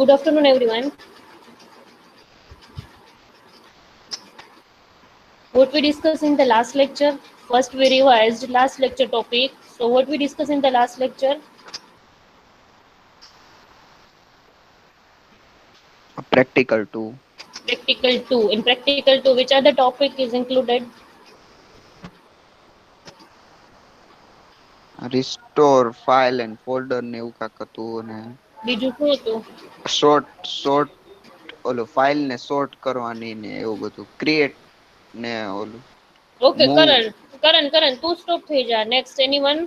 Good afternoon, everyone. What we discussed in the last lecture, first we revised last lecture topic. So what we discussed in the last lecture, Practical too. practical 2. In practical 2, which other topic is included? Restore file and folder ને એવું કાંક હતું ને બીજું શું હતું? Short ઓલું file ને શોર્ટ કરવાની ને એવું બધું ક્રિએટ ને ઓલું Okay, move. Karan, two stop થઈ જા. Next, anyone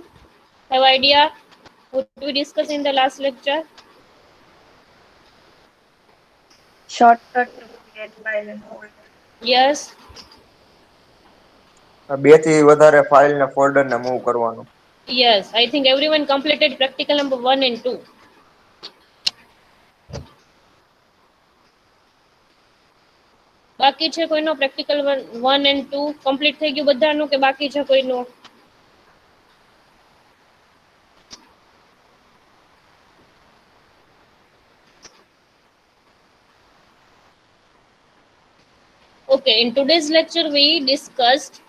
have idea what we discussed in the last lecture? Shortcut to create file and folder. Yes, બે થી વધારે ફાઇલ ને ફોલ્ડર ને મૂવ કરવાનું. yes. I think everyone completed practical number 1 and 2. બાકી છે કોઈનો પ્રેક્ટિકલ 1 and 2 કમ્પ્લીટ થઈ ગયું બધાનું કે બાકી છે કોઈનું? Okay, in today's lecture, we discussed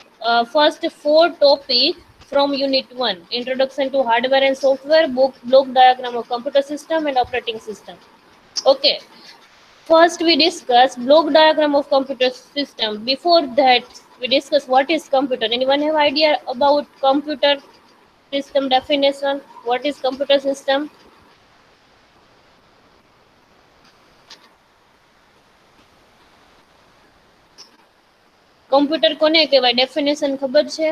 first four topics from Unit 1 Introduction to Hardware and Software, block diagram of computer system, and operating system. Okay, first we discussed block diagram of computer system. Before that, we discussed what is computer. Anyone have idea about computer system definition? What is computer system? Computer કોને કહેવાય definition ખબર છે?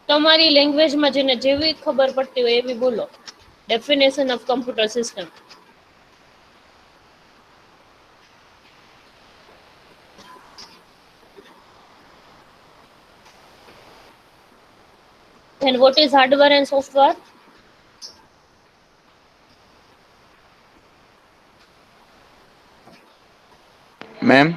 તમારી લેંગ્વેજમાં જેને જેવી ખબર પડતી હોય એવી બોલો. Definition of computer system. Then what is hardware and software? Ma'am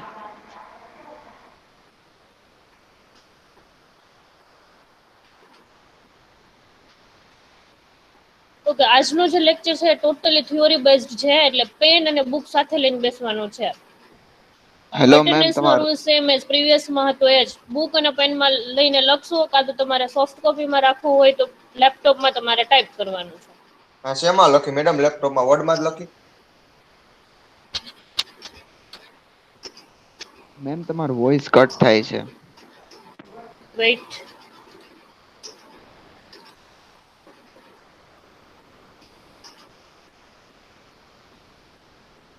okay, આજનો જે લેક્ચર છે ટોટલી થિયોરી બેઝડ છે એટલે પેન અને બુક સાથે લઈને બેસવાનું છે. હેલો મેમ અટેન્ડન્સનો તમારો રૂલ સેમ એઝ પ્રીવિયસમાં હતો એ જ. બુક અને પેનમાં લઈને લખશો કાં તો તમારે સોફ્ટ કોપીમાં રાખવું હોય તો લેપટોપમાં તમારે ટાઈપ કરવાનું છે. શેમાં લખી મેડમ? લેપટોપમાં વર્ડમાં જ લખી. મેમ તમારું વોઇસ કટ થાય છે. વેઇટ.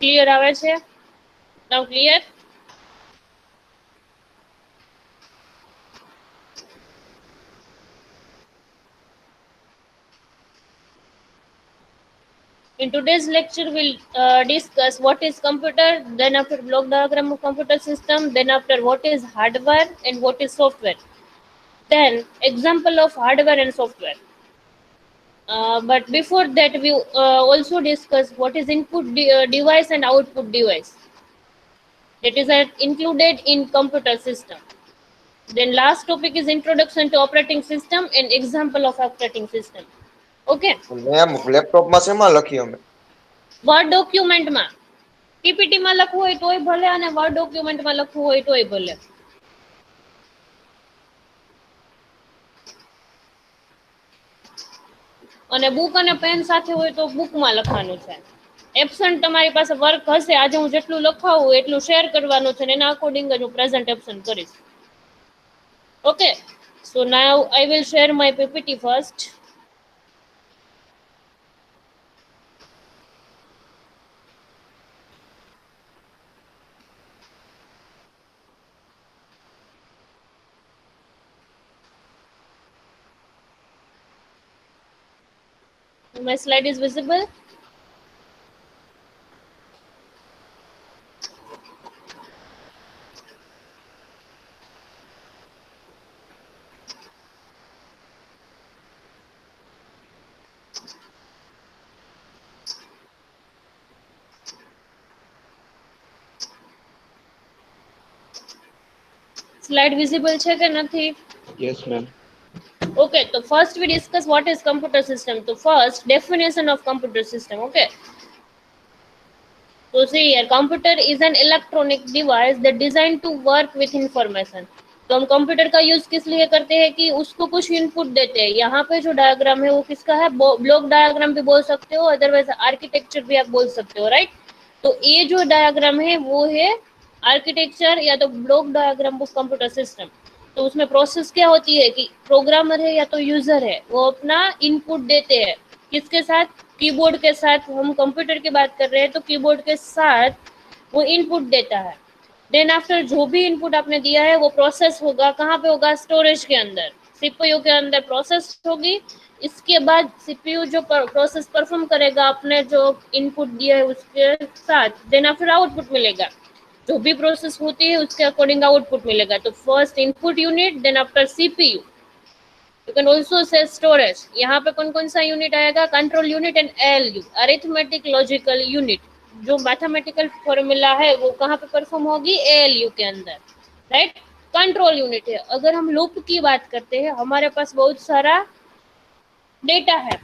ક્લિયર આવે છે? નાઉ clear? In today's lecture, we'll discuss what is computer, then after block diagram of computer system, then after what is hardware and what is software. Then example of hardware and software. But before that, we also discuss what is input device and output device. That is included in computer system. Then last topic is introduction to operating system and example of operating system. Okay. Ma'am લેપટોપમાં શેમાં લખી અમે? Word ડોક્યુમેન્ટમાં પીપીટીમાં લખવું હોય તોય ભલે અને વર્ડ ડોક્યુમેન્ટમાં લખવું હોય તોય ભલે. અને બુક અને પેન સાથે હોય તો બુકમાં લખવાનું છે. એબસન્ટ તમારી પાસે વર્ક હશે આજે હું જેટલું લખાવું એટલું શેર કરવાનું છે અને એના અકોર્ડિંગ જ હું પ્રેઝન્ટેશન કરીશ. Okay, so now I will share my PPT first. My slide is visible. Slide visible છે કે નથી? Yes, ma'am. Okay, so first we discuss what is computer system. So first, definition of computer system. Okay, so see here, computer is an electronic device that designed to work with information. तो हम computer का use किस लिए करते हैं कि उसको कुछ इनपुट देते हैं. यहाँ पे जो डायग्राम है वो किसका है? ब्लॉक डायग्राम भी बोल सकते हो, अदरवाइज आर्किटेक्चर भी आप बोल सकते हो, राइट. तो ये जो डायग्राम है वो है आर्किटेक्चर या तो block diagram of computer system. तो उसमें प्रोसेस क्या होती है कि प्रोग्रामर है या तो यूजर है वो अपना इनपुट देते हैं किसके साथ? कीबोर्ड के साथ. हम कंप्यूटर की बात कर रहे हैं तो कीबोर्ड के साथ वो इनपुट देता है. देन आफ्टर जो भी इनपुट आपने दिया है वो प्रोसेस होगा. कहाँ पे होगा? स्टोरेज के अंदर, सीपीयू के अंदर प्रोसेस होगी. इसके बाद सीपीयू जो प्रोसेस परफॉर्म करेगा आपने जो इनपुट दिया है उसके साथ, देन आफ्टर आउटपुट मिलेगा. जो भी प्रोसेस होती है उसके अकॉर्डिंग आउटपुट मिलेगा. तो first input unit, then after CPU. You can also say storage. यहाँ पे कौन कौन सा यूनिट आएगा? Control unit and ALU, arithmetic logical unit. जो मैथमेटिकल फॉर्मूला है वो कहाँ पे परफॉर्म होगी? एएलयू के अंदर, राइट. कंट्रोल यूनिट है. अगर हम लूप की बात करते हैं, हमारे पास बहुत सारा डेटा है,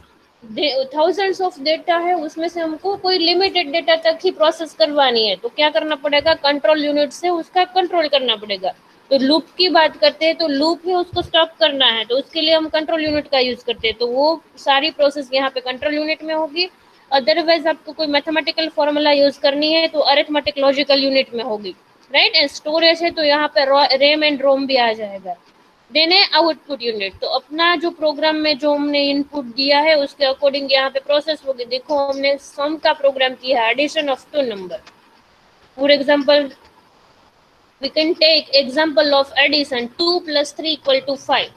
थाउजेंड्स ऑफ डेटा है, उसमें से हमको कोई लिमिटेड डेटा तक ही प्रोसेस करवानी है. तो क्या करना पड़ेगा? कंट्रोल यूनिट से उसका कंट्रोल करना पड़ेगा. तो लूप की बात करते हैं तो लूप में उसको स्टॉप करना है तो उसके लिए हम कंट्रोल यूनिट का यूज करते हैं. तो वो सारी प्रोसेस यहाँ पे कंट्रोल यूनिट में होगी. अदरवाइज आपको कोई मैथमेटिकल फॉर्मूला यूज करनी है तो अरिथमेटिक लॉजिकल यूनिट में होगी, राइट. एंड स्टोरेज है तो यहाँ पे रैम एंड रोम भी आ जाएगा. देन है आउटपुट यूनिट. तो अपना जो प्रोग्राम में जो हमने इनपुट दिया है उसके अकॉर्डिंग यहाँ पे प्रोसेस होगी. देखो हमने सम का प्रोग्राम किया है, addition of two number. For example we can take example of addition 2 plus 3 equal to 5.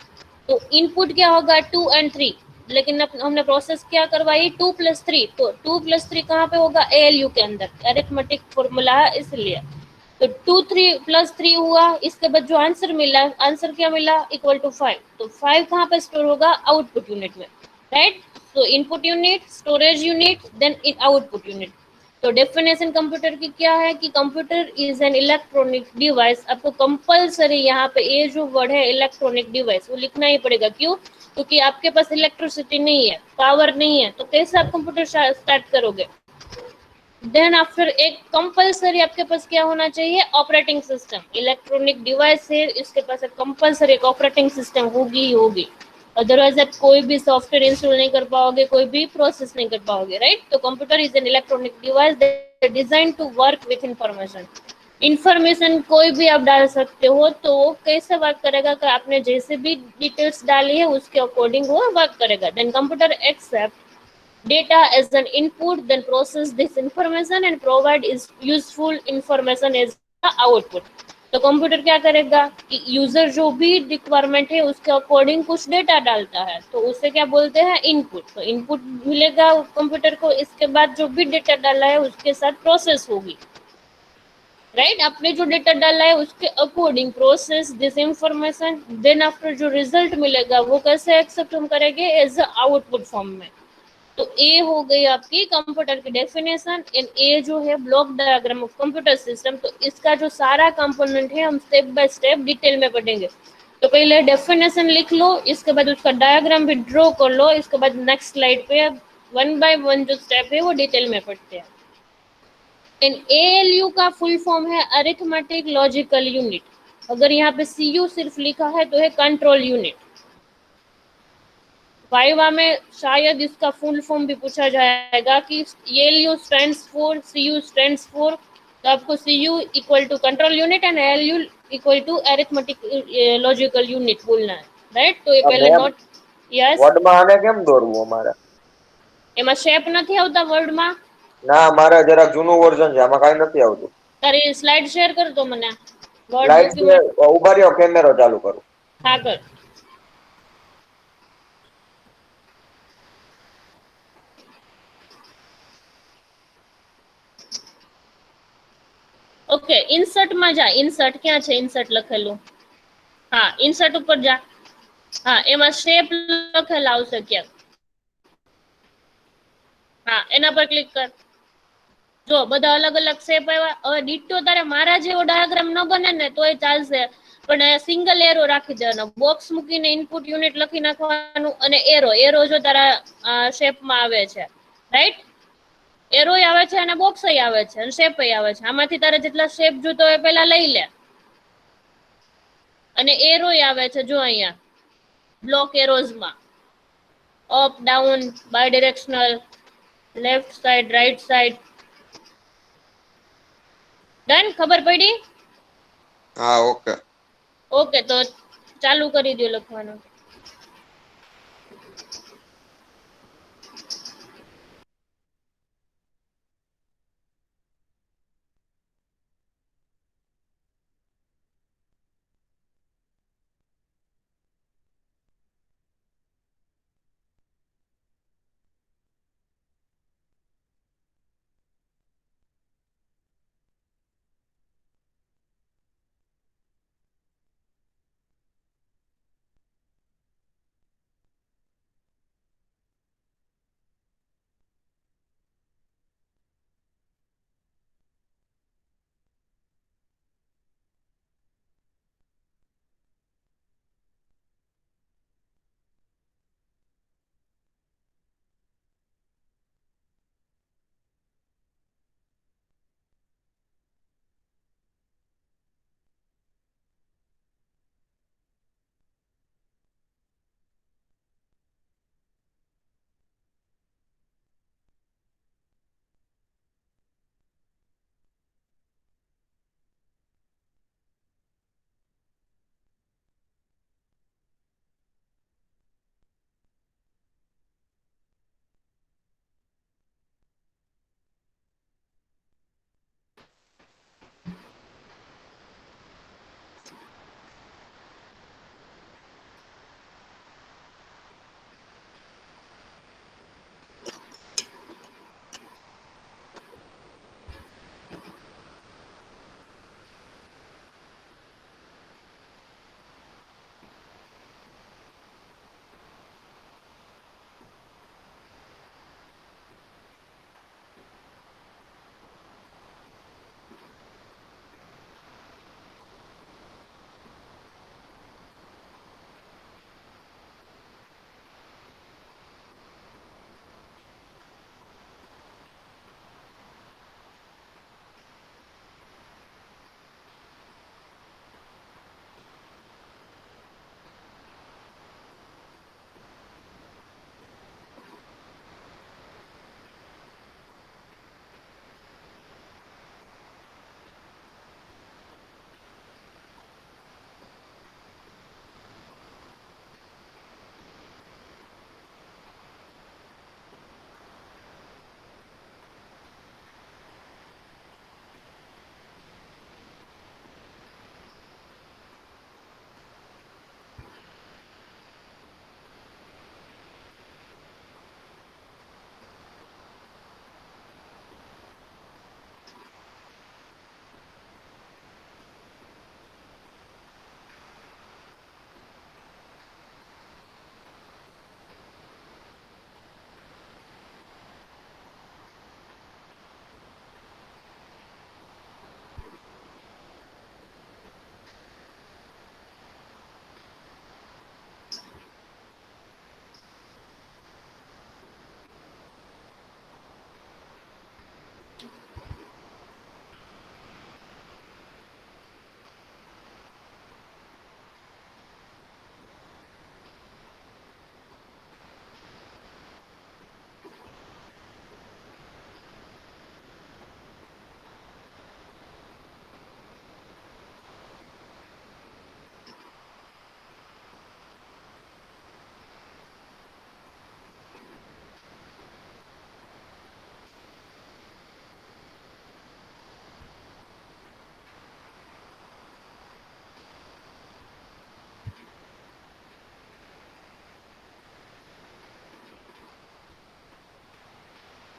तो इनपुट क्या होगा? 2 and 3. लेकिन हमने प्रोसेस क्या करवाई? 2 plus 3. तो 2 plus 3 कहाँ पे होगा? एएलयू के अंदर, अरिथमेटिक फॉर्मूला है इसलिए. तो 2 3 plus 3 हुआ. इसके बाद जो आंसर मिला, आंसर क्या मिला? Equal to 5. तो 5 कहाँ पे स्टोर होगा? आउटपुट यूनिट में, राइट. तो input unit, storage unit, then output unit. तो डेफिनेशन कंप्यूटर की क्या है कि computer is an electronic device. आपको कंपलसरी यहाँ पे ये जो वर्ड है इलेक्ट्रॉनिक डिवाइस वो लिखना ही पड़ेगा. क्यों? क्योंकि आपके पास इलेक्ट्रिसिटी नहीं है, पावर नहीं है, तो कैसे आप कंप्यूटर स्टार्ट करोगे? देन आफ्टर एक कंपलसरी आपके पास क्या होना चाहिए? Operating system. इलेक्ट्रॉनिक डिवाइस है, इसके पास एक कंपलसरी एक ऑपरेटिंग सिस्टम होगी ही होगी. अदरवाइज आप कोई भी सॉफ्टवेयर इंस्टॉल नहीं कर पाओगे, कोई भी प्रोसेस नहीं कर पाओगे, राइट. तो computer is an electronic device that design to work with information. Information कोई भी आप डाल सकते हो. तो वो कैसे वर्क करेगा कि आपने जैसे भी डिटेल्स डाली है उसके अकॉर्डिंग वो वर्क करेगा. Then computer accept data as an input, then process this information and provide is useful information as the output. तो कंप्यूटर क्या करेगा कि यूजर जो भी रिक्वायरमेंट है उसके अकॉर्डिंग कुछ डेटा डालता है तो उसे क्या बोलते हैं? इनपुट. तो इनपुट मिलेगा कंप्यूटर को. इसके बाद जो भी डेटा डाला है उसके साथ प्रोसेस होगी, राइट. आपने जो डेटा डाला है उसके according process this information. Then after जो रिजल्ट मिलेगा वो कैसे एक्सेप्ट हम करेंगे? एज अ आउटपुट फॉर्म में. तो ए हो गई आपकी कंप्यूटर की डेफिनेशन. एंड ए जो है block diagram of computer system. तो इसका जो सारा कंपोनेंट है हम स्टेप बाय स्टेप डिटेल में पढ़ेंगे. तो पहले डेफिनेशन लिख लो, इसके बाद उसका डायग्राम भी ड्रॉ कर लो, इसके बाद नेक्स्ट स्लाइड पे वन बाय वन जो स्टेप है वो डिटेल में पढ़ते हैं. एंड एएलयू का फुल फॉर्म है अरिथमेटिक लॉजिकल यूनिट. अगर यहाँ पे सीयू सिर्फ लिखा है तो है कंट्रोल यूनिट. वाइवा में शायद इसका फुल फॉर्म भी पूछा जाएगा कि ALU stands for, CU stands for. तो आपको CU equal to control unit and ALU equal to arithmetic logical unit बोलना है, राइट. तो ये पहले नोट. यस. વર્ડ માં આને કેમ દોરવું અમારે? એમાં શેપ નથી આવતા વર્ડમાં? ના, મારે જરાક જૂનું વર્ઝન છે, આમાં કાઈ નથી આવતું. તારી સ્લાઇડ શેર કર દો મને. Word light document. ઉભા રહ્યો, કેમેરો ચાલુ કરું. હા કર. ओके, इंसर्ट में जा. इंसर्ट क्या है? इंसर्ट लखेलू. हाँ, इंसर्ट ऊपर जा. हाँ, एमा शेप लखेला आवशे क्या? हाँ, एना पर क्लिक कर. जो बधा अलग अलग शेप आव्या. હવે ડિટો તારે મારા જેવો ડાયાગ્રામ ન બને ને તોય ચાલશે. પણ સિંગલ એરો રાખી દેવાનો, બોક્સ મૂકીને ઇનપુટ યુનિટ લખી નાખવાનું અને એરો એરો જો તારા શેપમાં આવે છે, રાઈટ? એરોય આવે છે અને બોક્સય આવે છે અને શેપય આવે છે. આમાંથી તારે જેટલા શેપ જોતો હોય પેલા લઈ લે. અને એરોય આવે છે જો અહીંયા બ્લોક એરોઝમાં, up down, bidirectional, left side, right side. Done? ખબર પડી? હા, ઓકે. ઓકે, તો ચાલુ કરી દો લખવાનું.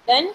Done?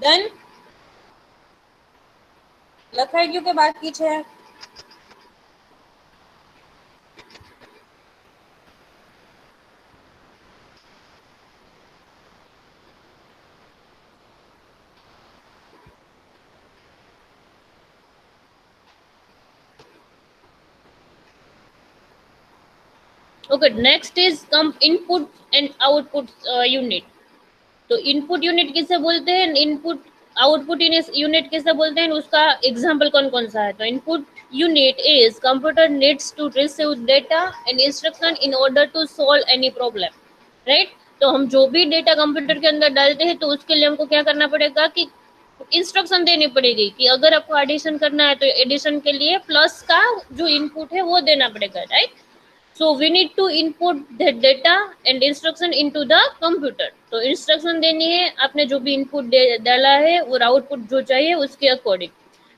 ડન લખાઈ ગયું કે બાકી છે? Okay, next is come input and output unit. तो इनपुट यूनिट किसे बोलते हैं, इनपुट आउटपुट यूनिट किसे बोलते हैं, उसका एग्जांपल कौन कौन सा है? तो input unit is computer needs to receive data and instruction in order to solve any problem, right? तो हम जो भी डेटा कंप्यूटर के अंदर डालते हैं तो उसके लिए हमको क्या करना पड़ेगा कि इंस्ट्रक्शन देनी पड़ेगी कि अगर आपको एडिशन करना है तो एडिशन के लिए प्लस का जो इनपुट है वो देना पड़ेगा, right? So we need to input the data and instruction into the computer. तो instruction देनी है, आपने जो भी input डाला है और output जो चाहिए उसके according.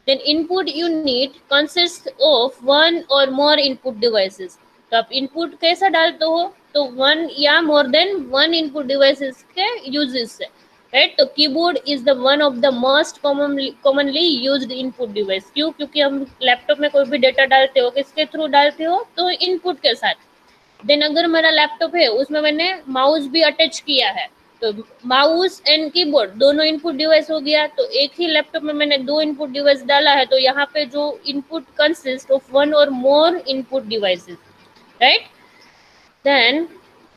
Then input unit consists of one or more input devices. तो आप input कैसा डालते हो? तो one या more than one input devices के uses से, right? तो keyboard is the one of the most commonly used input device. क्यों? क्योंकि हम लैपटॉप में कोई भी डेटा डालते हो किसके थ्रू डालते हो? तो इनपुट के साथ. देन अगर मेरा लैपटॉप है उसमें मैंने माउस भी अटैच किया है तो माउस एंड कीबोर्ड दोनों इनपुट डिवाइस हो गया. तो एक ही लैपटॉप में मैंने दो इनपुट डिवाइस डाला है तो यहाँ पे जो इनपुट कंसिस्ट ऑफ वन और more input devices, right? Then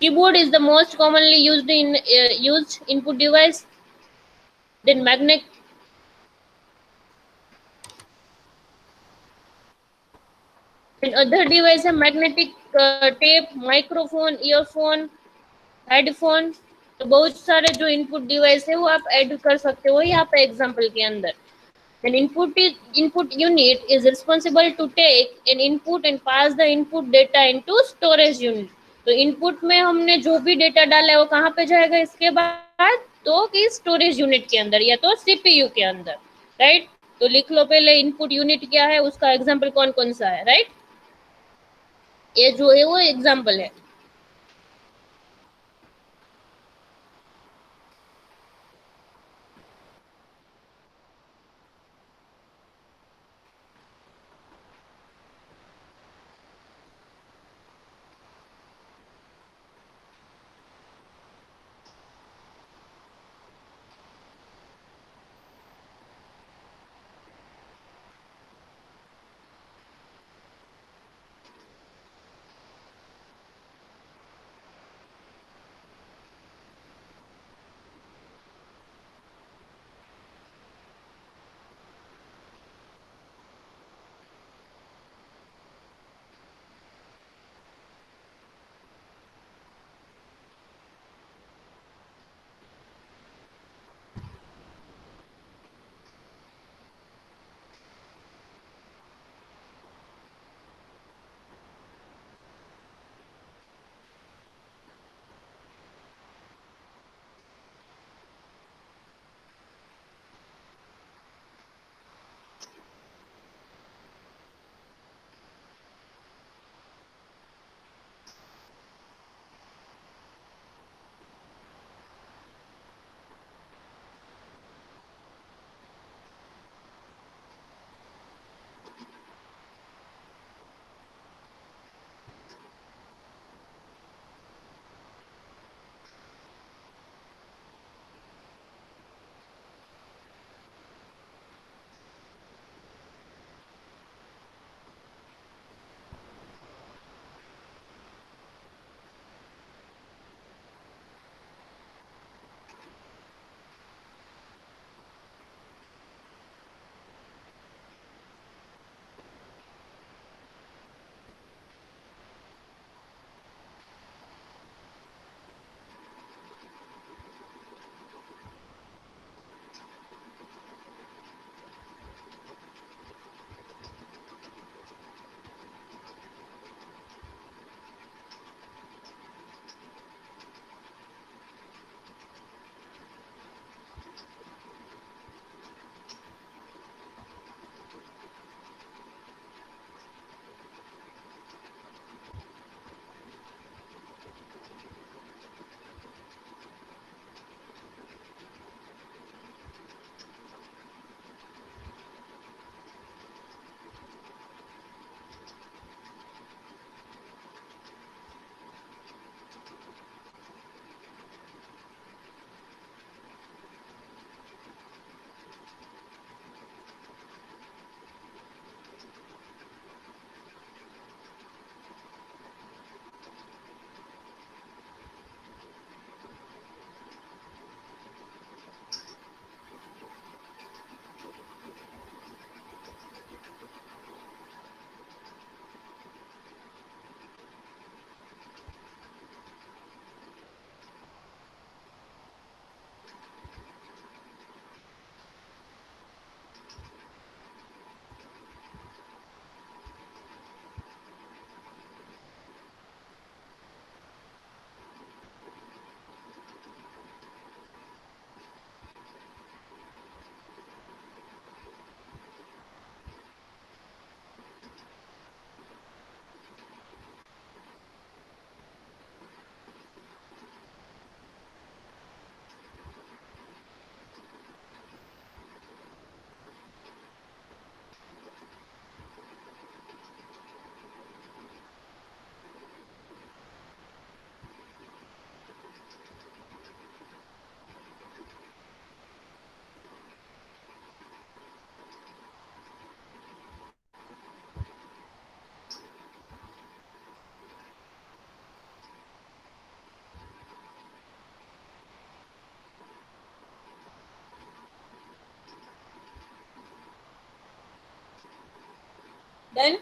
keyboard is the most commonly used input device. Then magnet and other device है magnetic tape, microphone, earphone, headphone. तो बहुत सारे जो इनपुट डिवाइस है वो आप ऐड कर सकते हो यहाँ पे एग्जांपल के अंदर. Then input unit is responsible to take an input and pass the input data into storage unit. तो इनपुट में हमने जो भी डेटा डाला है वो कहाँ पे जाएगा इसके बाद? तो कि स्टोरेज यूनिट के अंदर या तो सीपीयू के अंदर, राइट? तो लिख लो पहले इनपुट यूनिट क्या है, उसका एग्जांपल कौन कौन सा है, राइट? ये जो है वो एग्जांपल है. Then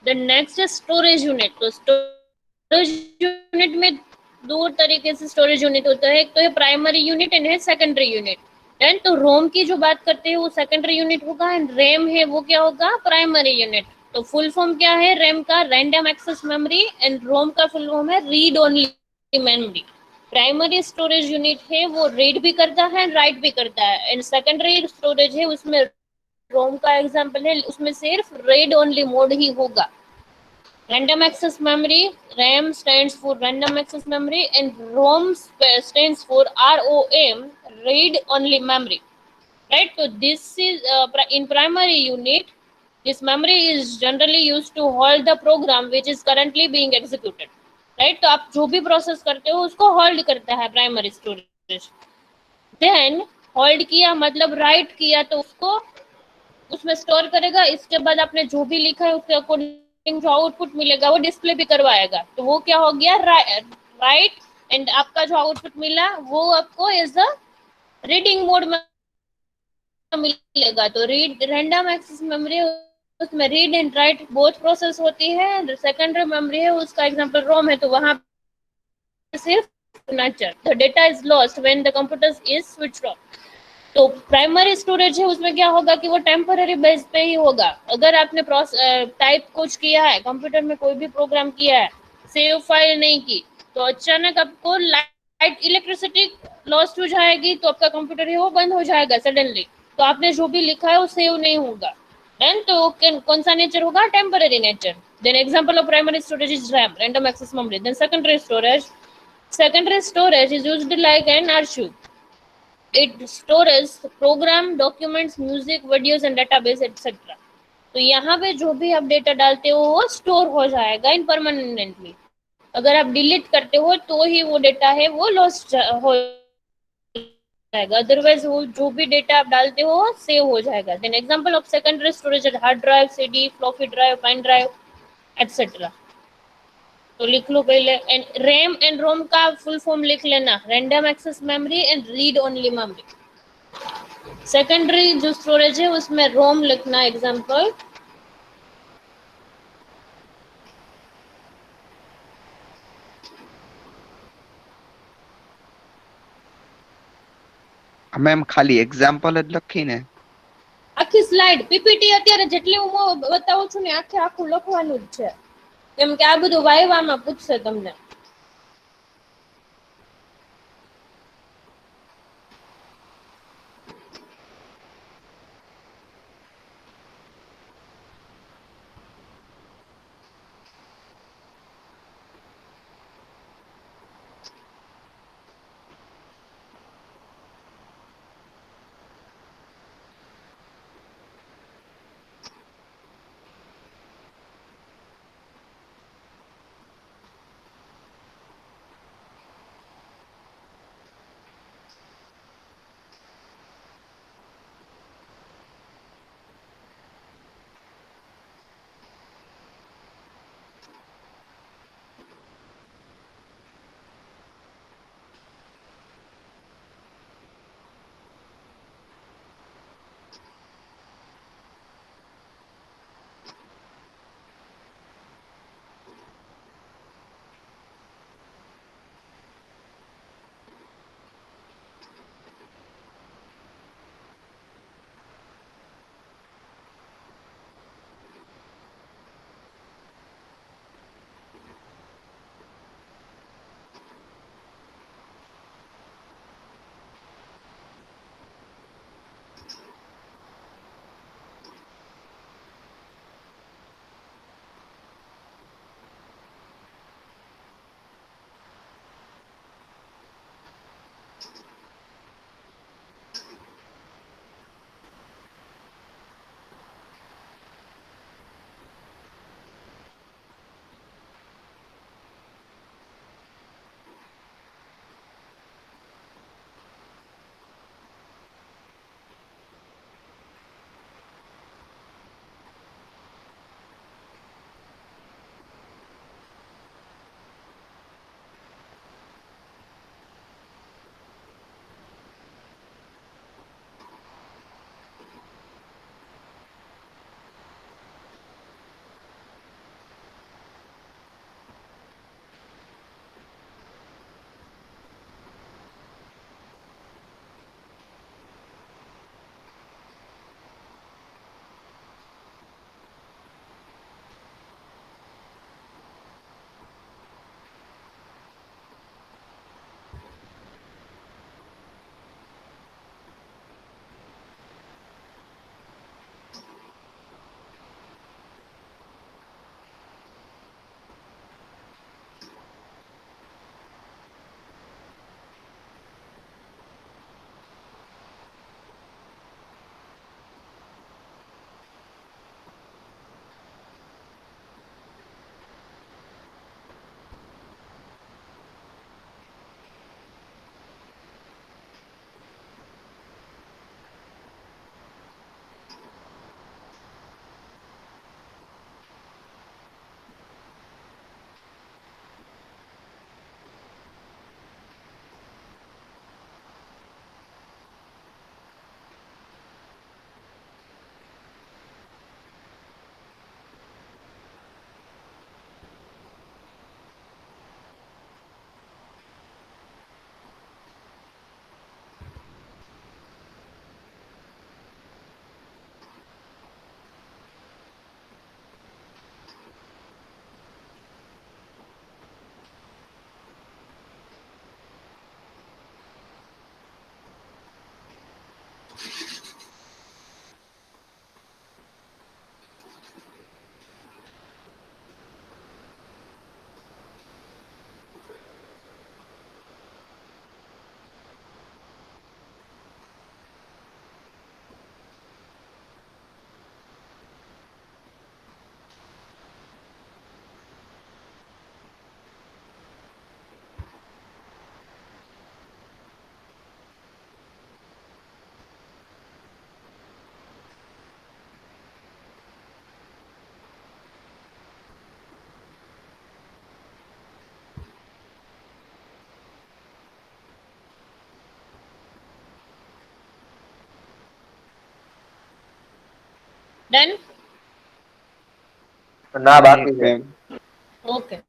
the next is storage unit. तो storage unit में दो तरीके से storage unit होता है, एक तो है primary unit and है secondary unit. Then तो ROM की जो बात करते हैं वो secondary unit होगा and RAM है वो क्या होगा, primary unit. तो full form क्या है RAM का, random access memory, and ROM का full form है read only memory. Primary storage unit है वो रीड भी करता है राइट भी करता है, एंड सेकेंडरी स्टोरेज है उसमें रोम का एग्जांपल है, उसमें सिर्फ रीड ओनली मोड ही होगा. Random access memory, RAM stands for random access memory and ROM stands for ROM, read only memory. Right? So this is in primary unit. This memory is generally used to hold the program which is currently being executed. Right? तो आप जो भी process करते हो उसको hold करता है primary storage. Then hold किया मतलब राइट किया तो उसको उसमें स्टोर करेगा. इसके बाद आपने जो भी लिखा है उसके अकॉर्डिंग जो आउटपुट मिलेगा वो डिस्प्ले भी करवाएगा. तो वो क्या हो गया, राइट. एंड आपका जो आउटपुट मिला वो आपको एज अ रीडिंग मोड में मिलेगा. तो रीड रैंडम एक्सेस मेमोरी उसमें read and right both process होती है. सेकेंडरी मेमोरी है उसका एग्जांपल रोम है, तो वहां सिर्फ nature the data is lost when the computer is switched off. तो प्राइमरी स्टोरेज है उसमें क्या होगा कि वो टेम्पररी बेस पे ही होगा. अगर आपने टाइप कुछ किया है कंप्यूटर में, कोई भी प्रोग्राम किया है, सेव फाइल नहीं की, तो अचानक आपको लाइट इलेक्ट्रिसिटी लॉस्ट हो जाएगी तो आपका कंप्यूटर है वो बंद हो जाएगा सडनली. तो आपने जो भी लिखा है वो सेव नहीं होगा. देन तो कौन सा नेचर होगा, temporary nature. Then example of primary storage is RAM, random access memory. Then secondary storage is used like an archive. It stores program, documents, music, videos and database etc. तो यहाँ पे जो भी आप डेटा डालते हो वो स्टोर हो जाएगा इन परमानेंटली. अगर आप डिलीट करते हो तो ही वो डेटा है वो लॉस्ट हो जाएगा, अदरवाइज वो जो भी डेटा आप डालते हो सेव हो जाएगा. Then example of secondary storage है hard drive, CD, floppy drive, pen drive etcetera. तो लिख लो पहले. एंड रैम एंड रोम का फुल फॉर्म लिख लेना, random access memory and read only memory. Secondary जो स्टोरेज है उसमें रोम लिखना एग्जांपल. મેમ ખાલી એક્ઝામ્પલ જ લખીને આખી સ્લાઇડ પીપીટી અત્યારે જેટલી હું બતાવું છું ને આખે આખું લખવાનું જ છે, કેમ કે આ બધું વાયવામાં પૂછશે તમને. Done? ના બાકી છે. Okay.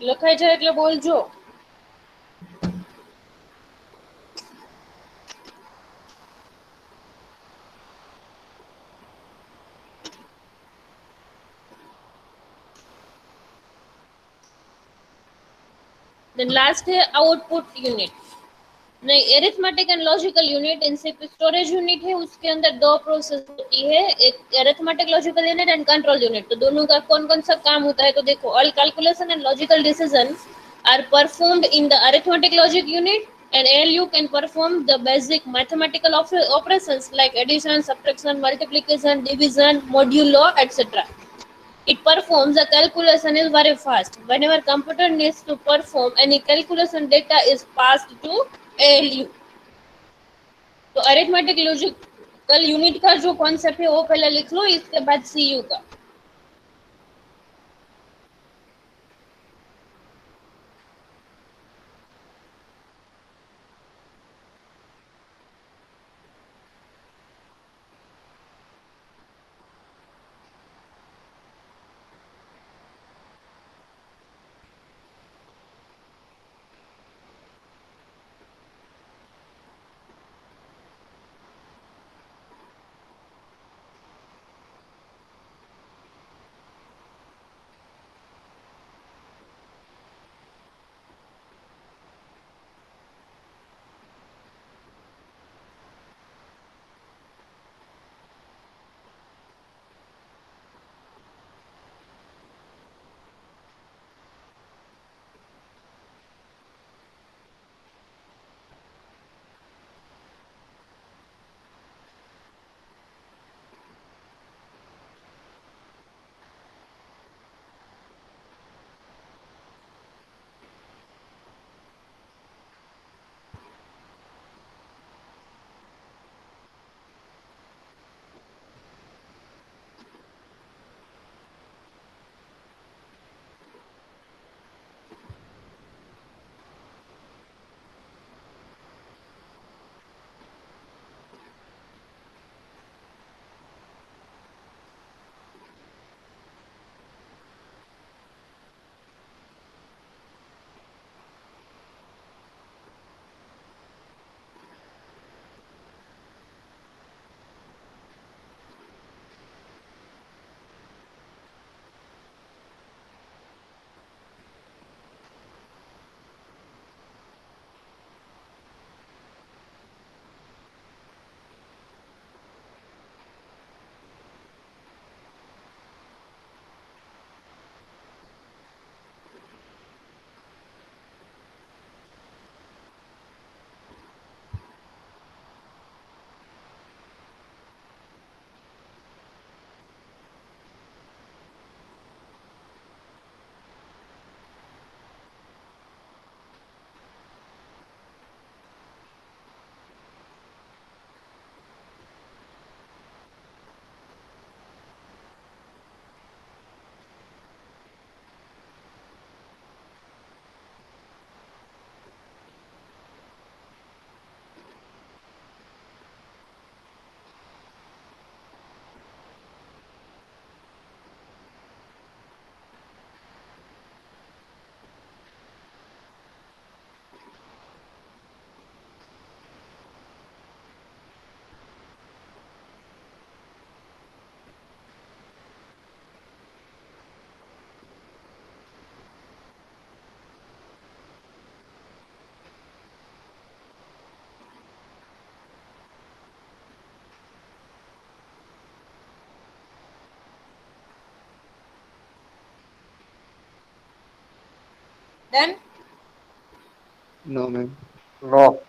લખાઈ જાય એટલે બોલજો. Then last है आउटपुट यूनिट. नहीं, arithmetic and logical unit in सिर्फ स्टोरेज यूनिट है, उसके अंदर दो प्रोसेस होती है, एक arithmetic logical unit and control unit. तो दोनों का कौन कौन सा काम होता है तो देखो, all calculation and logical decision are performed in the arithmetic logic unit and ALU can perform the basic mathematical operations like addition, subtraction, multiplication, division, modulo, etc. It performs the calculation is very fast. Whenever computer needs to perform any calculation, data is passed to ALU. तो arithmetic logical unit का जो concept है वो पहले लिख लो, इसके बाद CU का. Then No, ma'am. No.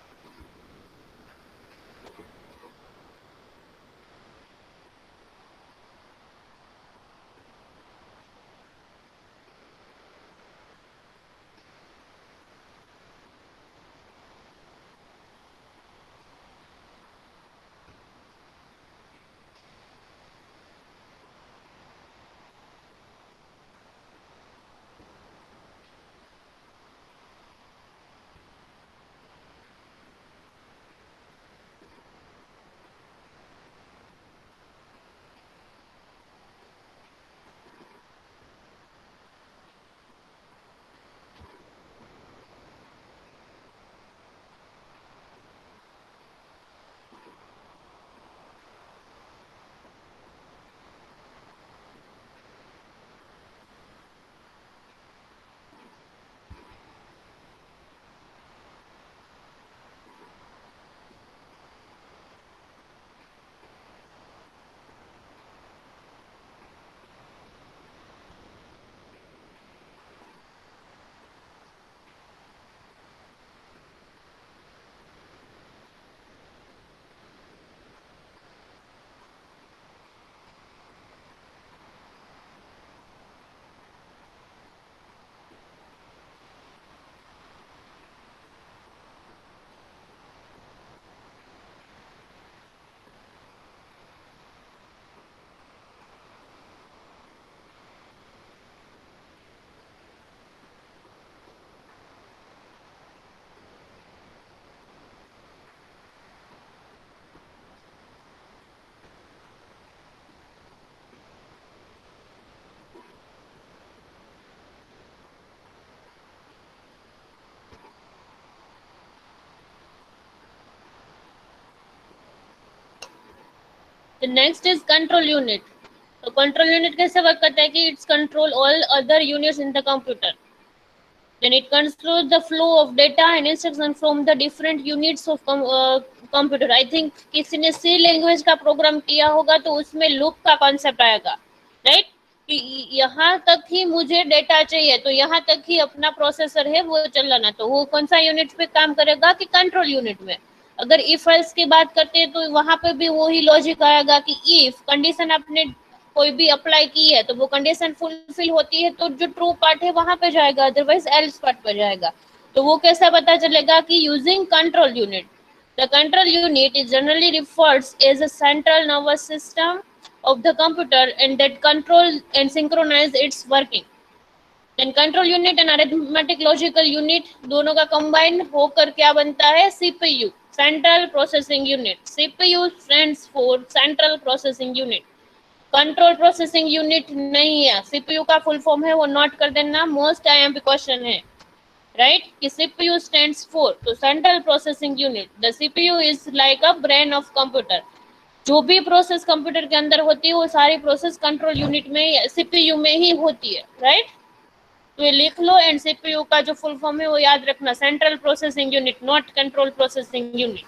the next is control unit. तो control unit कैसे वर्क करता है कि it's control all other units in the computer. Then it controls the flow of data and instruction from the different units of computer. I think किसी ने C language का program किया होगा तो उसमें लूप का कॉन्सेप्ट आएगा, राइट? कि यहाँ तक ही मुझे डेटा चाहिए तो यहाँ तक ही अपना प्रोसेसर है वो चलाना, तो वो कौन सा यूनिट पे काम करेगा कि कंट्रोल यूनिट में. अगर इफ एल्स की बात करते हैं तो वहां पे भी वही लॉजिक आएगा कि इफ कंडीशन आपने कोई भी अप्लाई की है तो वो कंडीशन फुलफिल होती है तो जो ट्रू पार्ट है वहां पे जाएगा, अदरवाइज एल्स पार्ट पे जाएगा. तो वो कैसा पता चलेगा कि using control unit. The control unit is generally refers as a central nervous system of the computer and that control and synchronize its working. Then control unit and arithmetic logical unit दोनों का combine होकर क्या बनता है? CPU, Central Processing Unit. CPU stands for Central Processing Unit. Control processing unit नहीं है, CPU का full form है, वो नोट कर देना, मोस्ट आईएमपी क्वेश्चन है, राइट? कि सीपीयू स्टैंड्स फॉर तो central processing unit. The CPU is like a brain of computer. जो भी प्रोसेस कंप्यूटर के अंदर होती है वो सारी प्रोसेस कंट्रोल यूनिट में सीपीयू में ही होती है, राइट? तो ये लिख लो एंड सीपीयू का जो फुल फॉर्म है वो याद रखना, central processing unit, not control processing unit.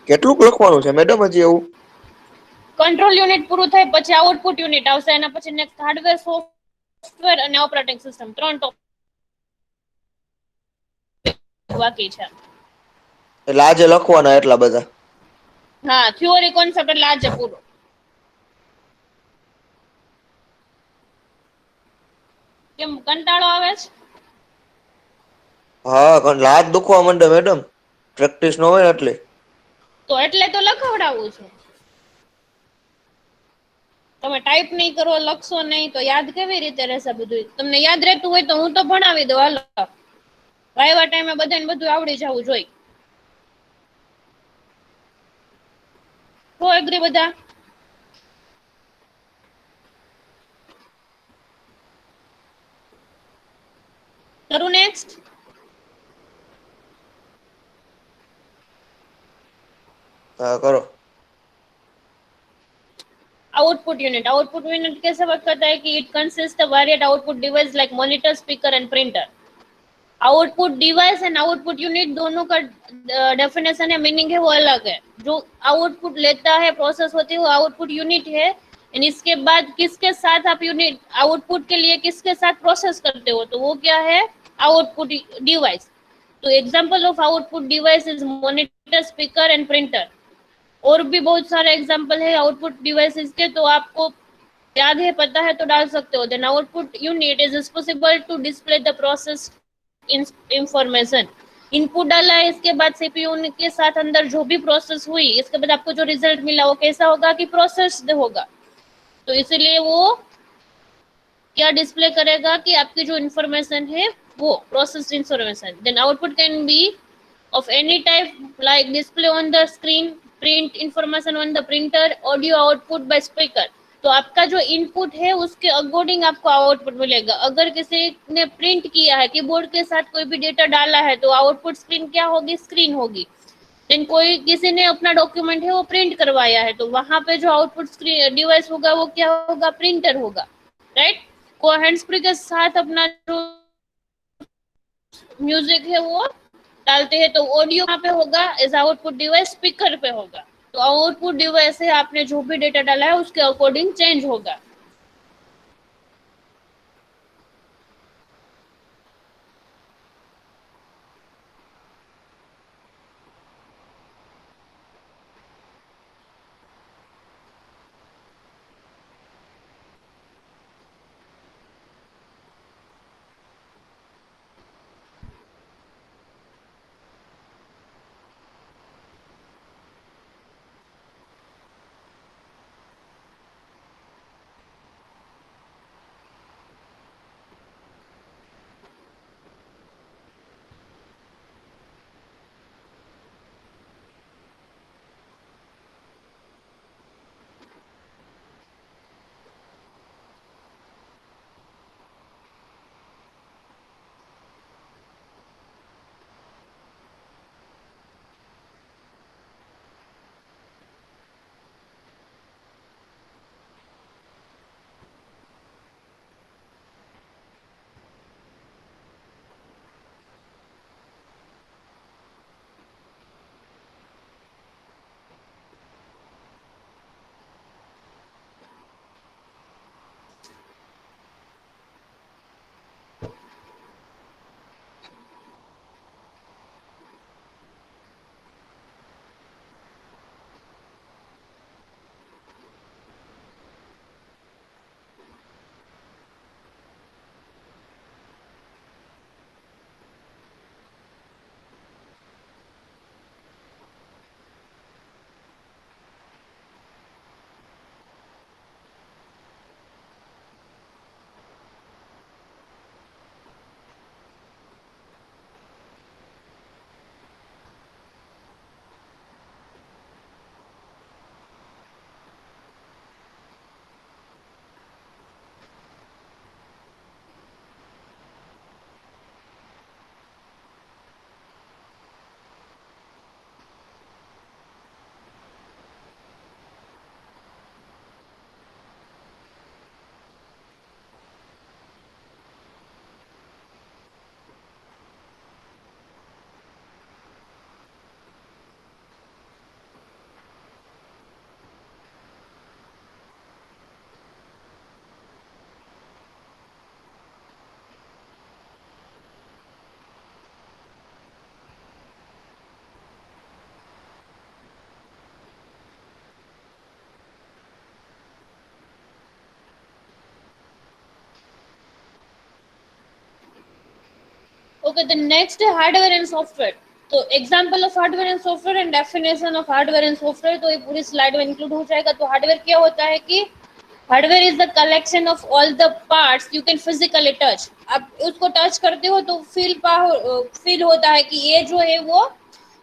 કેટલુંક લખવાનું છે મેડમ હજી એવું? કંટ્રોલ યુનિટ પૂરું થાય પછી આઉટપુટ યુનિટ આવશે, એના પછી નેક્સ્ટ હાર્ડવેર, સોફ્ટવેર અને ઓપરેટિંગ સિસ્ટમ, 3 ટોપિક બાકી છે. એટલે આજે લખવાના એટલા બધા? હા, થિયોરી કોન્સેપ્ટ એટલે આજે પૂરું. કેમ કંટાળો આવે છે? હા, કારણ હાથ દુખવા માંડે મેડમ, પ્રેક્ટિસ ન હોય એટલે. તો એટલે તો લખવડાવું છું. તમે ટાઈપ નહીં કરો, લખશો નહીં તો યાદ કેવી રીતે રહેશે બધું? તમને યાદ રહેતું હોય તો હું તો ભણાવી દઉં, હાલો. વાયવા ટાઈમે બધાને બધું આવડી જવું જોઈએ. તો એગ્રી બધા? કરું નેક્સ્ટ? હા કરો. आउटपुट यूनिट कैसे वर्क करता है कि it consist of variate output device like monitor, speaker and printer. Output device and output unit दोनों का डेफिनेशन है, मीनिंग है वो अलग है. जो आउटपुट लेता है, प्रोसेस होती है, वो आउटपुट यूनिट है. एंड इसके बाद किसके साथ आप यूनिट आउटपुट के लिए किसके साथ प्रोसेस करते हो तो वो क्या है? Output device. तो example of output device is monitor, speaker and printer. और भी बहुत सारे एग्जांपल है आउटपुट डिवाइसेस के, तो आपको याद है, पता है तो डाल सकते हो. Then output unit is responsible to display the process information. इनपुट डाला है, इसके बाद सीपीयू के साथ अंदर जो भी प्रोसेस हुई, इसके बाद आपको जो रिजल्ट मिला वो कैसा होगा कि प्रोसेस्ड होगा. तो इसीलिए वो क्या डिस्प्ले करेगा कि आपकी जो इंफॉर्मेशन है वो processed information. Then output can be of any type like display on the screen, print information on the printer, audio output by speaker. तो आपका जो इनपुट है उसके अकॉर्डिंग आपको आउटपुट मिलेगा. अगर किसी ने प्रिंट किया है, कीबोर्ड के साथ कोई भी डेटा डाला है तो आउटपुट स्क्रीन क्या होगी? स्क्रीन होगी. देन कोई किसी ने अपना डॉक्यूमेंट है वो प्रिंट करवाया है तो वहां पे जो आउटपुट स्क्रीन डिवाइस होगा वो क्या होगा? प्रिंटर होगा. राइट. को हैंड्स फ्री के साथ अपना जो म्यूजिक है वो डालते हैं तो ऑडियो यहाँ पे होगा एज आउटपुट डिवाइस, स्पीकर पे होगा. तो आउटपुट डिवाइस है, आपने जो भी डेटा डाला है उसके अकॉर्डिंग चेंज होगा. Okay, the next है हार्डवेयर एंड सॉफ्टवेयर. तो example of hardware and software and definition of hardware and software तो ये पूरी स्लाइड में इंक्लूड हो जाएगा. तो हार्डवेयर क्या होता है कि hardware is the collection of all the parts you can physically touch. आप उसको टच करते हो तो फील होता है कि ये जो है वो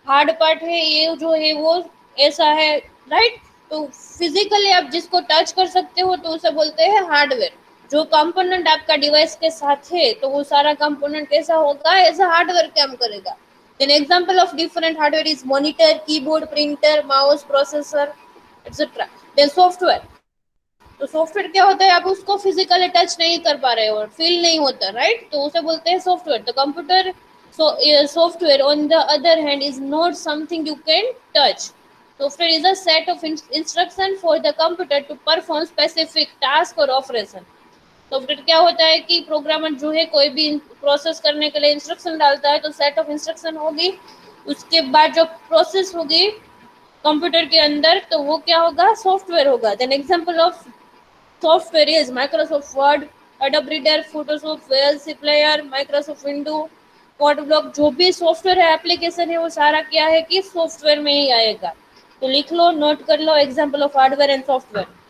हार्ड पार्ट है, ये जो है वो ऐसा है, राइट. तो फिजिकली आप जिसको टच कर सकते हो तो उसे बोलते हैं हार्डवेयर. जो कंपोनेंट आपका डिवाइस के साथ है तो वो सारा कंपोनेंट कैसा होगा, ऐसा हार्डवेयर काम करेगा. Then example of different hardware is monitor, keyboard, printer, mouse, processor etcetera. Then software. तो सॉफ्टवेयर क्या होता है, आप उसको फिजिकली टच नहीं कर पा रहे हो, फील नहीं होता, राइट. तो उसे बोलते हैं software. The computer software on the other hand is not something you can touch. Software is a set of instruction for the computer to perform specific task or operation. Software क्या होता है कि programmer जो है कोई भी process करने के लिए इंस्ट्रक्शन डालता है, तो सेट ऑफ इंस्ट्रक्शन होगी, उसके बाद जो प्रोसेस होगी कंप्यूटर के अंदर तो वो क्या होगा, सॉफ्टवेयर होगा. Then example of software is Microsoft Word, Adobe Reader, Photoshop, VLC player, Microsoft Window, code block. जो भी सॉफ्टवेयर है, एप्लीकेशन है, वो सारा क्या है कि सॉफ्टवेयर में ही आएगा. तो लिख लो, नोट कर लो example of hardware and software.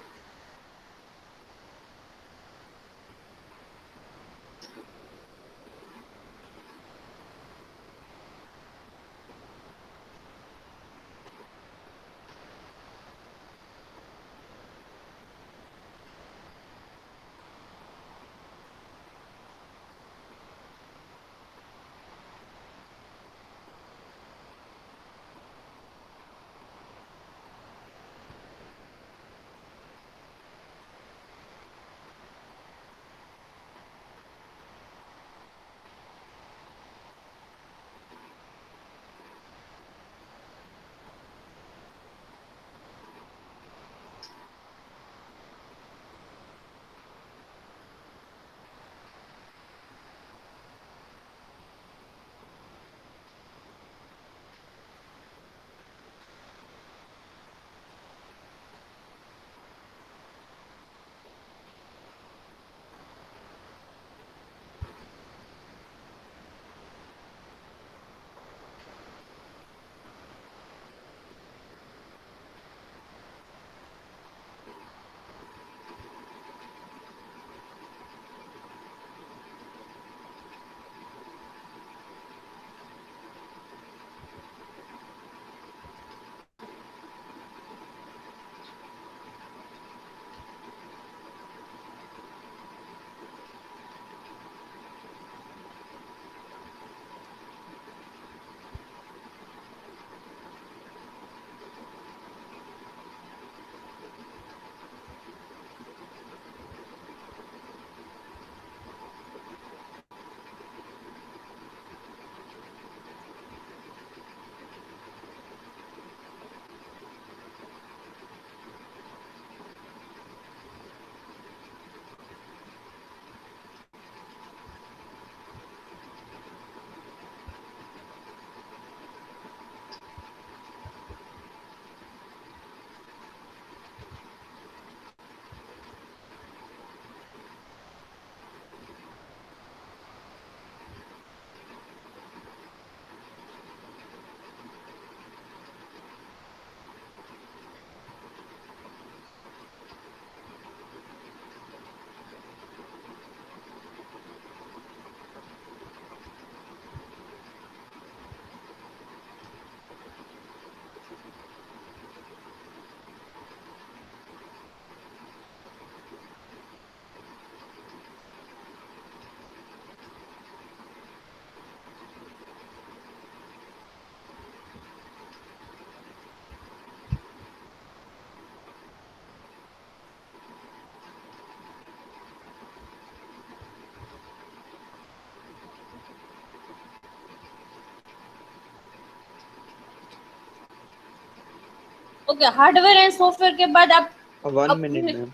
Okay, hardware and software के बाद आप 1 મિનિટ મેમ.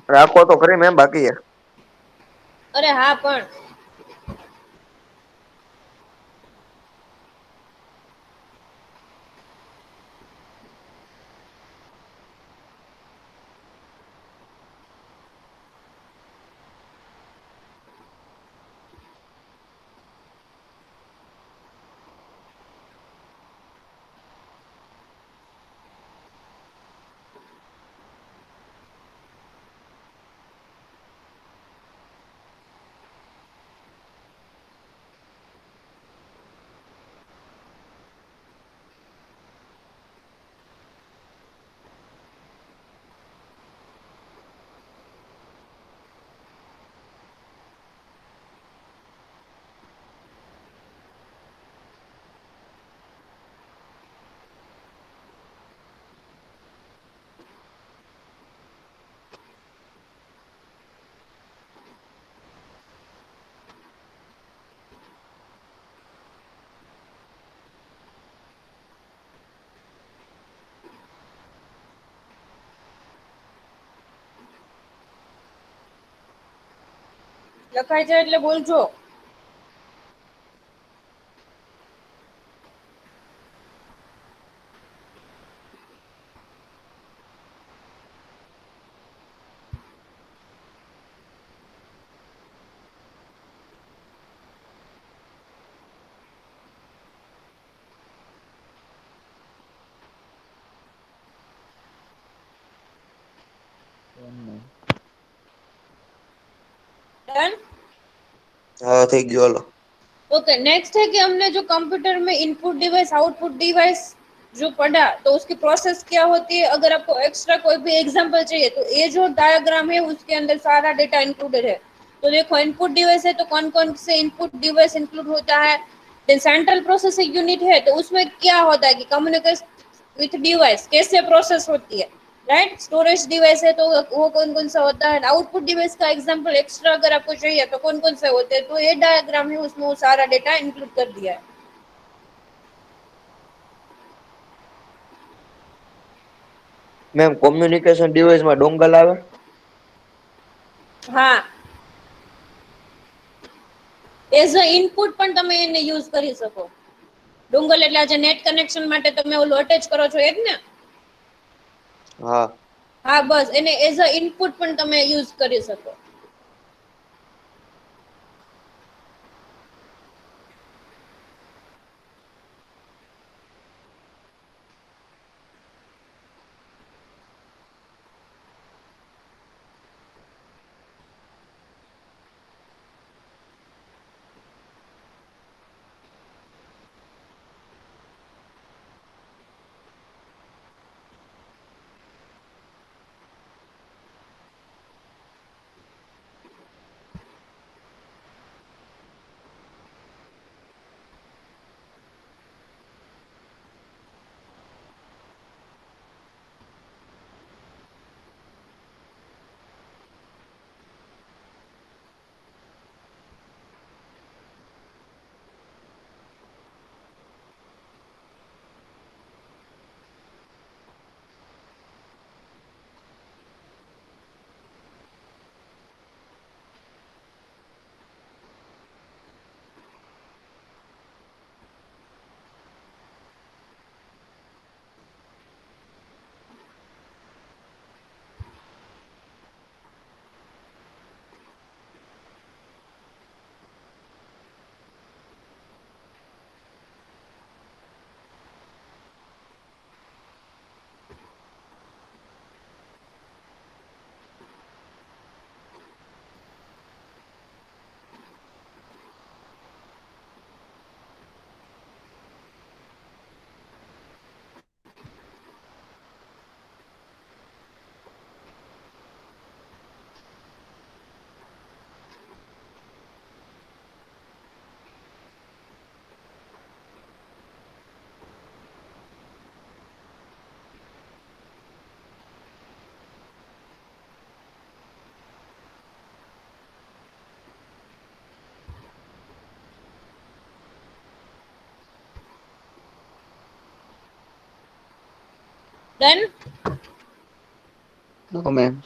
રાખો તો ખરી મેમ, બાકી છે. અરે હા પણ લખાય છે એટલે બોલજો. डन. હા થઈ ગયો હાલો. ओके, नेक्स्ट है कि हमने जो कंप्यूटर में इनपुट डिवाइस आउटपुट डिवाइस जो पढ़ा, तो उसकी प्रोसेस क्या होती है. अगर आपको एक्स्ट्रा कोई भी एग्जांपल चाहिए तो ये जो डायग्राम है उसके अंदर सारा डेटा इंक्लूडेड है. तो देखो, इनपुट डिवाइस है तो कौन कौन से इनपुट डिवाइस इंक्लूड होता है. देन सेंट्रल प्रोसेसिंग यूनिट है तो उसमें क्या होता है कि कम्युनिकेशन विथ डिवाइस कैसे प्रोसेस होती है. राइट. स्टोरेज डिवाइस है तो वो कौन कौन सा होता है. आउटपुट डिवाइस का एग्जांपल एक्स्ट्रा अगर आपको चाहिए तो कौन कौन से होते हैं. तो ये डायग्राम है उसमें वो सारा डेटा इंक्लूड कर दिया है. મેમ કોમ્યુનિકેશન ડિવાઇસમાં ડોંગલ આવે? હા, એઝ અ ઇનપુટ પણ તમે એને યુઝ કરી શકો. ડુંગલ એટલે આજે નેટ કનેક્શન માટે તમે ઓલું અટેચ કરો છો એ જ ને. હા. હા, બસ એને એઝ અ ઇનપુટ પણ તમે યુઝ કરી શકો. Done. No ma'am.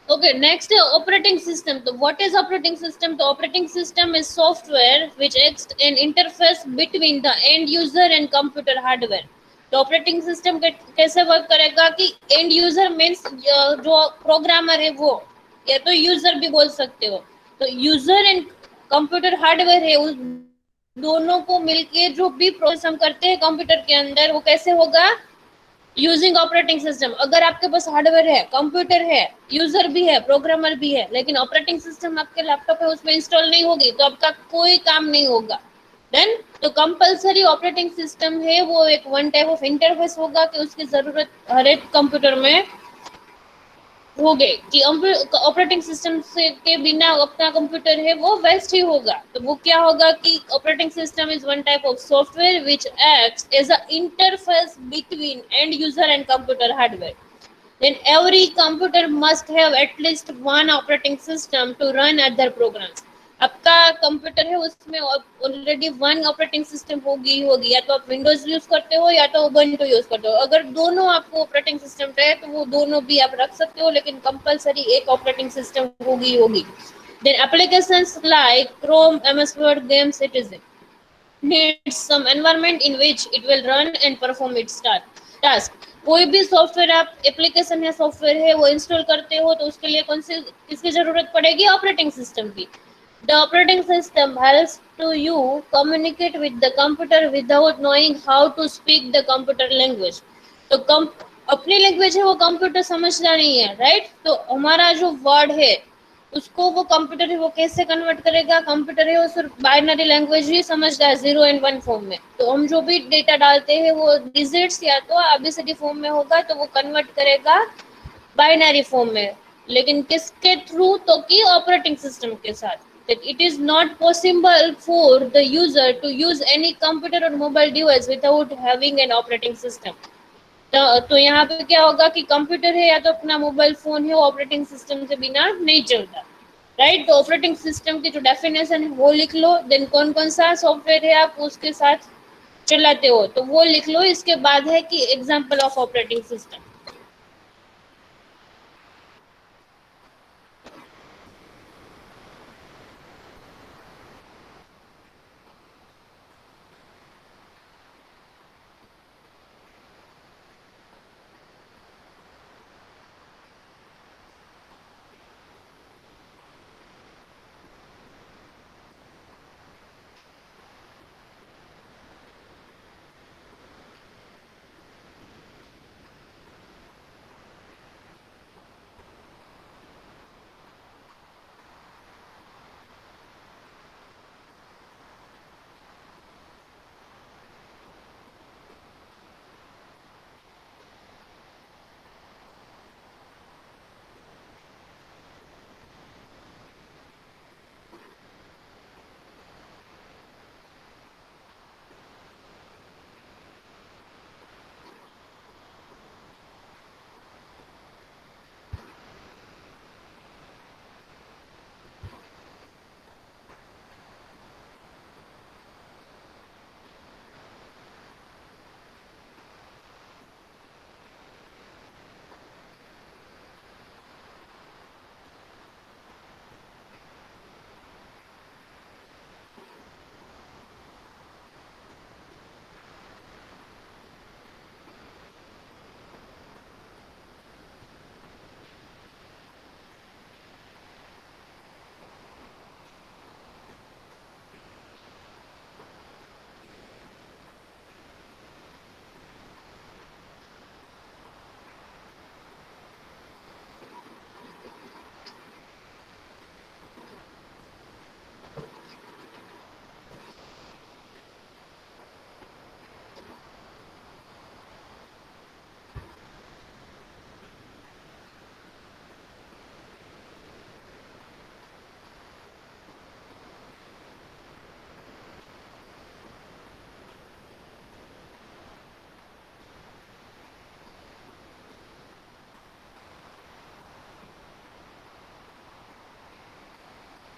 Okay, next operating system. So what is operating system? The operating system is software which acts an interface between the end user and computer hardware. तो operating system कैसे work करेगा कि and user means जो programmer है वो, या तो user भी बोल सकते हो। तो यूजर एंड कंप्यूटर हार्डवेयर है, उस दोनों को मिलके जो भी प्रोसेस हम करते हैं कंप्यूटर के अंदर वो कैसे होगा, यूजिंग ऑपरेटिंग सिस्टम। अगर आपके पास हार्डवेयर है, कंप्यूटर है, यूजर भी है, प्रोग्रामर भी है, लेकिन ऑपरेटिंग सिस्टम आपके लैपटॉप पे उसमें इंस्टॉल नहीं होगी तो आपका कोई काम नहीं होगा। देन तो कंपलसरी ऑपरेटिंग सिस्टम है वो एक वन टाइप ऑफ इंटरफेस होगा कि उसकी जरूरत हर एक कंप्यूटर में हो गए कि ऑपरेटिंग सिस्टम से के बिना अपना कंप्यूटर है वो वेस्ट ही होगा। तो वो क्या होगा कि operating system is one type of software which acts as a interface between and user and computer hardware. Then every computer must have at least one operating system to run other programs. आपका computer है उसमें already one operating system होगी, या तो आप Windows use करते हो या तो उबंटू यूज करते हो। अगर दोनों आपको ऑपरेटिंग सिस्टम है तो वो दोनों भी आप रख सकते हो, लेकिन कंपलसरी एक ऑपरेटिंग सिस्टम होगी। Then applications like Chrome, MS Word, games, it needs some environment in which it will run and perform its task। कोई भी सॉफ्टवेयर आप एप्लीकेशन या सॉफ्टवेयर है वो इंस्टॉल करते हो तो उसके लिए कौन सी किसकी जरूरत पड़ेगी, ऑपरेटिंग सिस्टम की। The operating system helps to you communicate with the computer without knowing how to speak the computer language. तो कम अपनी लैंग्वेज है वो कंप्यूटर समझता नहीं है, राइट। तो हमारा जो वर्ड है उसको वो कंप्यूटर है वो कैसे कन्वर्ट करेगा, कंप्यूटर है वो सिर्फ बाइनरी लैंग्वेज ही समझता है, 0 और 1 फॉर्म में। तो हम जो भी डेटा डालते हैं वो डिजिट्स या तो एबीसीडी फॉर्म में होगा तो वो कन्वर्ट करेगा बाइनरी फॉर्म में। लेकिन किसके थ्रू, तो कि ऑपरेटिंग सिस्टम के साथ। that it is not possible for the user to use any computer or mobile device without having an operating system। तो यहाँ पे क्या होगा कि कंप्यूटर है या तो अपना मोबाइल फोन है वो ऑपरेटिंग सिस्टम के बिना नहीं चलता, राइट। तो ऑपरेटिंग सिस्टम की जो डेफिनेशन है वो लिख लो। देन कौन कौन सा सॉफ्टवेयर है आप उसके साथ चलाते हो तो वो लिख लो। इसके बाद है कि example of operating system.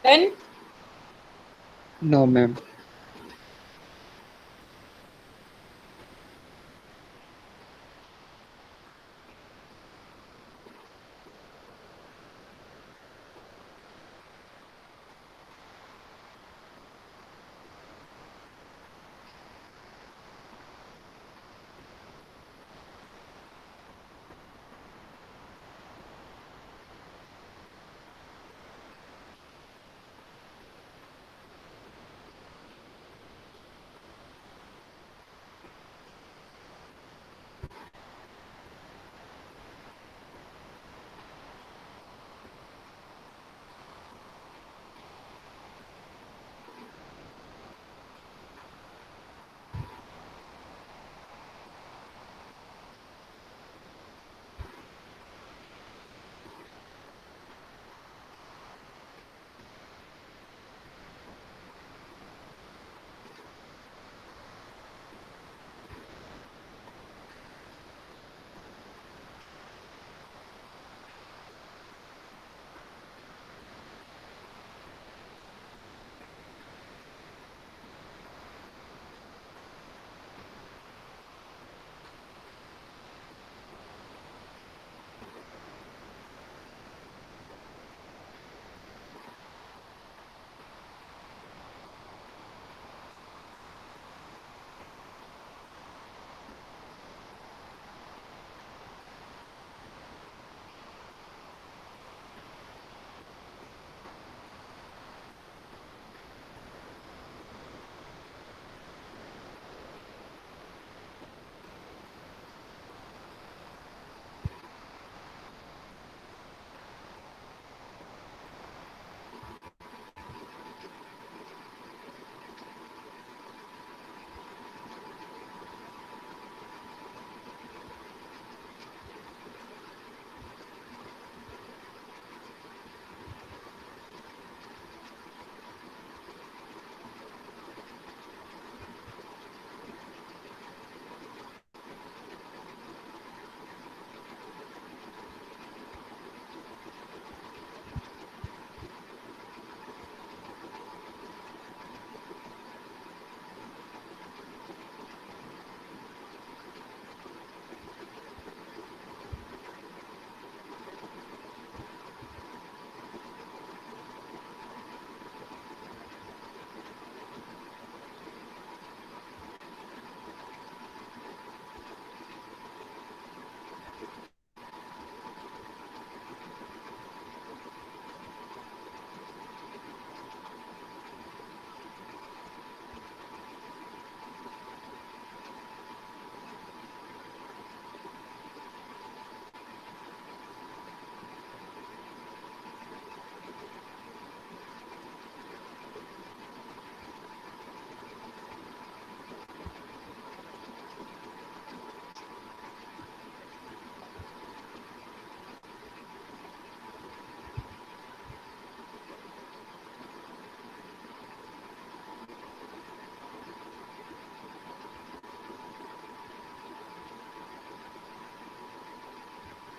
Then No, ma'am.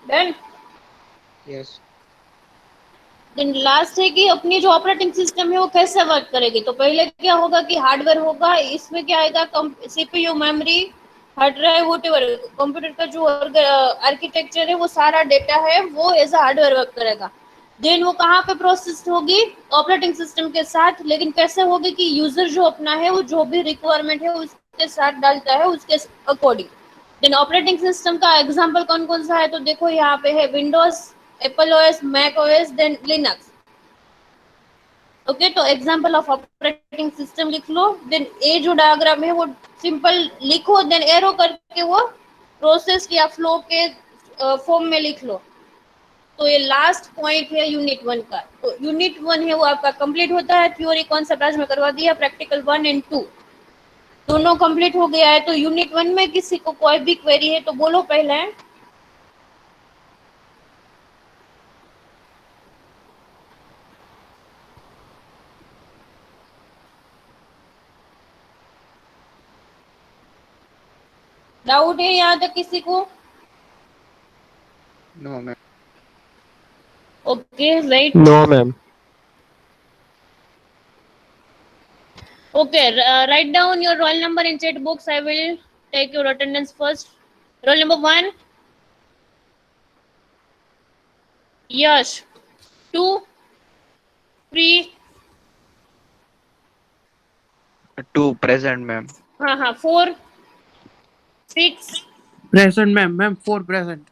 Done. Yes. Then last है कि अपनी जो ऑपरेटिंग सिस्टम है वो कैसे वर्क करेगी। तो पहले क्या होगा कि हार्डवेयर होगा, इसमें क्या आएगा, CPU, memory, hard drive, whatever computer का जो आर्किटेक्चर है वो सारा डेटा है वो एज अ हार्डवेयर वर्क करेगा। देन वो कहाँ पे प्रोसेस होगी, ऑपरेटिंग सिस्टम के साथ। लेकिन कैसे होगी कि यूजर जो अपना है वो जो भी रिक्वायरमेंट है उसके साथ डालता है उसके अकॉर्डिंग। देन ऑपरेटिंग सिस्टम का एग्जांपल कौन कौन सा है, तो देखो यहाँ पे है Windows, Apple OS, Mac OS, then Linux. Okay, तो एग्जांपल ऑफ ऑपरेटिंग सिस्टम लिख लो। देन ए जो डायग्राम है वो सिंपल लिखो, देन एरो करके वो प्रोसेस या फ्लो के फॉर्म में लिख लो। तो ये लास्ट पॉइंट है यूनिट 1 का। तो यूनिट 1 है वो आपका कंप्लीट होता है। थ्योरी कॉन्सेप्ट आज मैं करवा दिया, प्रैक्टिकल 1 एंड 2 दोनों कंप्लीट हो गया है। तो यूनिट 1 में किसी को कोई भी क्वेरी है तो बोलो पहले। डाउट है यहाँ तक किसी को? No ma'am. Okay wait. No, ma'am. Okay, write down your roll number in chat box. I will take your attendance first. Roll number 1, Yash. 2, 3, two present ma'am. हाँ 4, 6, Present, ma'am. Ma'am, 4 present.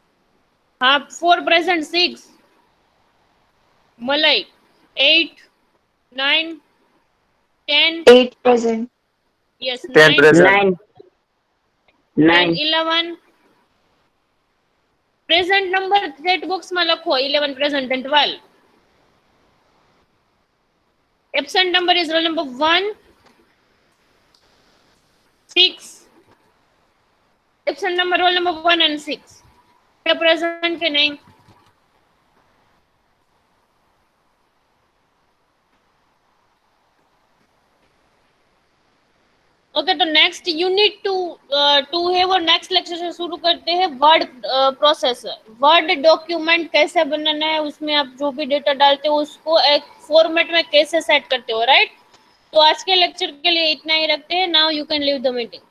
हाँ 4 present, 6, Malay, 8, 9, 10, 8 present. yes 10 9, present. 10, 11. Present number chat box में लखो 11 present and 12. Absent number is roll number 1, 6. Absent number roll number 1 and 6. क्या present के नहीं? Okay, तो next unit 2 है वो next lecture से शुरू करते हैं। वर्ड प्रोसेसर, वर्ड डॉक्यूमेंट कैसे बनाना है, उसमें आप जो भी डेटा डालते हो उसको एक फॉर्मेट में कैसे सेट करते हो, राइट। तो आज के लेक्चर के लिए इतना ही रखते हैं। Now you can leave the meeting.